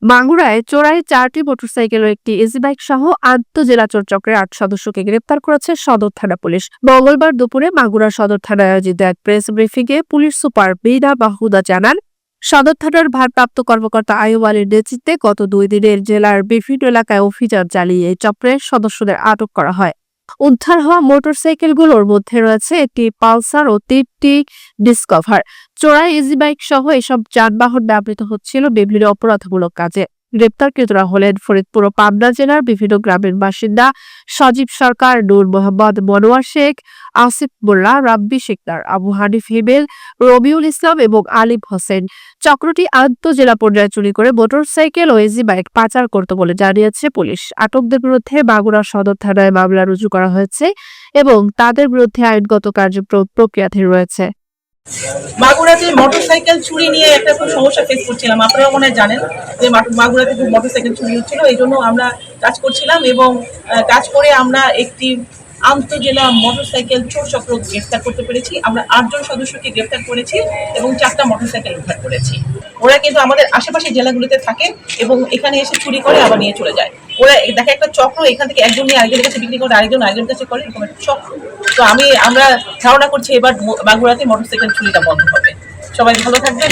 মাগুরায় চোরাই 4টি মোটরসাইকেল ও একটি ইজি বাইক সহ আন্তঃজেলা চোর চক্রের 8 সদস্যকে গ্রেপ্তার করেছে সদর থানা পুলিশ। মঙ্গলবার দুপুরে মাগুরা সদর থানায় আয়োজিত এক প্রেস ব্রিফিংয়ে পুলিশ সুপার বিনা মাহুদা জানান, সদর থানার ভারপ্রাপ্ত কর্মকর্তা আইয়ুব আলীর নেতৃত্বে গত 2 দিনের জেলার বিভিন্ন এলাকায় অভিযান চালিয়ে এই চক্রের সদস্যদের আটক করা হয়। উদ্ধার হওয়া মোটরসাইকেলগুলোর মধ্যে রয়েছে একটি পালসার ও 3টি ডিসকভার। চোরাই ইজি বাইক সহ এসব যানবাহন ব্যবহৃত হচ্ছিল বিভিন্ন অপরাধমূলক কাজে। গ্রেপ্তারকৃতরা হলেন ফরিদপুর ও পাবনা জেলার বিভিন্ন গ্রামের বাসিন্দা সজীব সরকার, নূর মোহাম্মদ, মনোয়ার শেখ, আসিফ মোল্লা, রাব্বি শিকদার, আবু হানিফ হিমেল, রবিউল ইসলাম এবং আলিফ হোসেন। চক্রটি আন্তঃজেলা পর্যায়ে চুরি করে মোটরসাইকেল ও ইজি বাইক পাচার করত বলে জানিয়েছে পুলিশ। আটকদের বিরুদ্ধে মাগুরা সদর থানায় মামলা রুজু করা হয়েছে এবং তাদের বিরুদ্ধে আইনগত প্রক্রিয়াধীন রয়েছে। মাগুরাতে মোটরসাইকেল চুরি নিয়ে একটা খুব সমস্যা ফেস করছিলাম। আপনারা মনে হয় জানেন যে মাগুরাতে খুব মোটরসাইকেল চুরি হচ্ছিল, এই জন্য আমরা কাজ করছিলাম এবং কাজ করে আমরা একটি আন্তঃজেলা মোটরসাইকেল চোর চক্র গ্রেফতার করতে পেরেছি। আমরা 8 জন সদস্যকে গ্রেফতার করেছি এবং 4টা মোটরসাইকেল উদ্ধার করেছি। ওরা কিন্তু আমাদের আশেপাশের জেলাগুলিতে থাকে এবং এখানে এসে চুরি করে আবার নিয়ে চলে যায়। ওরা দেখে একটা চক্র, এখান থেকে একজন নিয়ে আরেকজনের কাছে বিক্রি করে, আরেকজন কাছে করে, এরকম একটা চক্র। তো আমরা ধারণা করছি এবার মাগুরাতে মোটরসাইকেল চুরিটা বন্ধ হবে। সবাই ভালো থাকবেন।